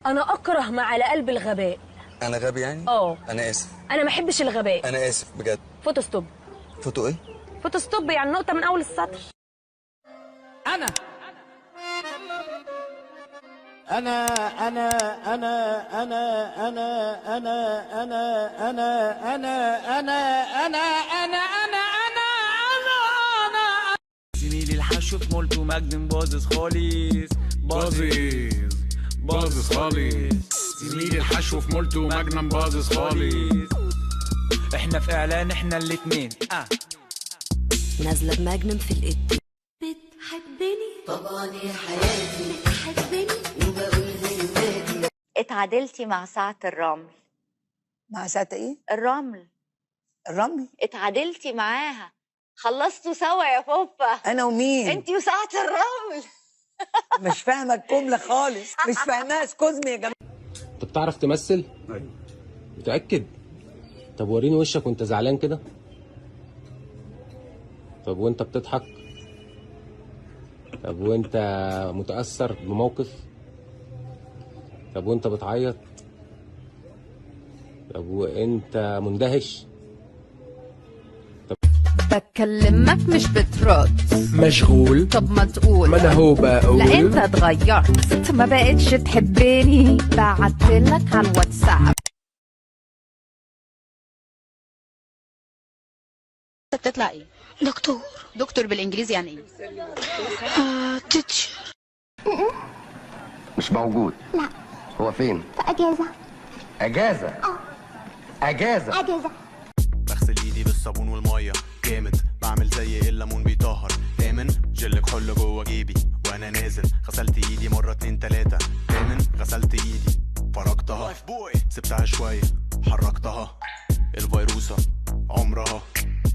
انا اكره ما على قلب الغباء. انا غبي يعني؟ انا اسف. انا ما احبش الغباء. انا اسف بجد. فوتو ستوب. فوتو ايه؟ فوتو ستوب يعني نقطه من اول السطر. انا انا انا انا انا انا انا انا انا انا انا انا انا انا زميلي الحشو في مولتو مجنون باظظ خالص باظظ خالص. زميلي الحشو في مولتو مجنون باظظ خالص. احنا في اعلان احنا الاتنين نازله بمجنون في الإد. بتحبني طبعا يا حياتي بتحبني وبقول زي ولادي. اتعادلتي مع ساعة الرمل. مع ساعة ايه؟ الرمل. اتعادلتي معاها، خلصتوا سوا يا فوفا. انا ومين؟ انتي وساعة الرمل. مش فاهمه الجمله خالص، مش فاهماها. اسكوزمي يا جماعه. انت بتعرف تمثل؟ ايوه. متأكد؟ طب وريني وشك وانت زعلان كده. طب وانت بتضحك؟ طب وانت متأثر بموقف؟ طب وانت بتعيط؟ طب وانت مندهش؟ بكلمك مش بترد. مشغول. طب ما تقول. ما انا هو بقول. لا انت اتغيرت، ما بقتش تحبني. بعتلك على الواتساب. انت بتطلع ايه؟ دكتور بالانجليزي يعني ايه؟ تيتشر. مش موجود. لا. هو فين؟ في اجازه. اجازه؟ اجازه. بغسل ايدي بالصابون والميه جامد، بعمل زي الليمون بيطهر تامن، جل كحول جوه جيبي وانا نازل، غسلت ايدي مره 2 3 تامن، غسلت ايدي فرجتها سبتها شويه حركتها، الفيروسه عمرها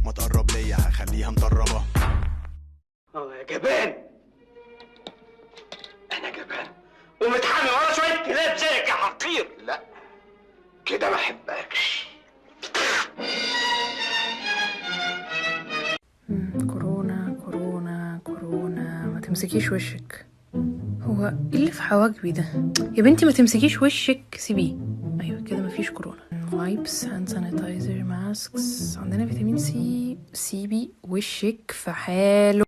ما تقرب ليا هخليها مطربه. يا جبان، انا جبان ومتحامي ورا شويه كلاب زيك يا حقير. لا كده ما احبكش. كورونا كورونا كورونا، ما تمسكيش وشك. هو ايه اللي في حواجبي ده يا بنتي؟ ما تمسكيش وشك، سيبيه. ايوه كده مفيش كورونا. وايبس، هاند سانيتايزر، ماسكس. عندنا فيتامين سي. سيبي وشك في حاله.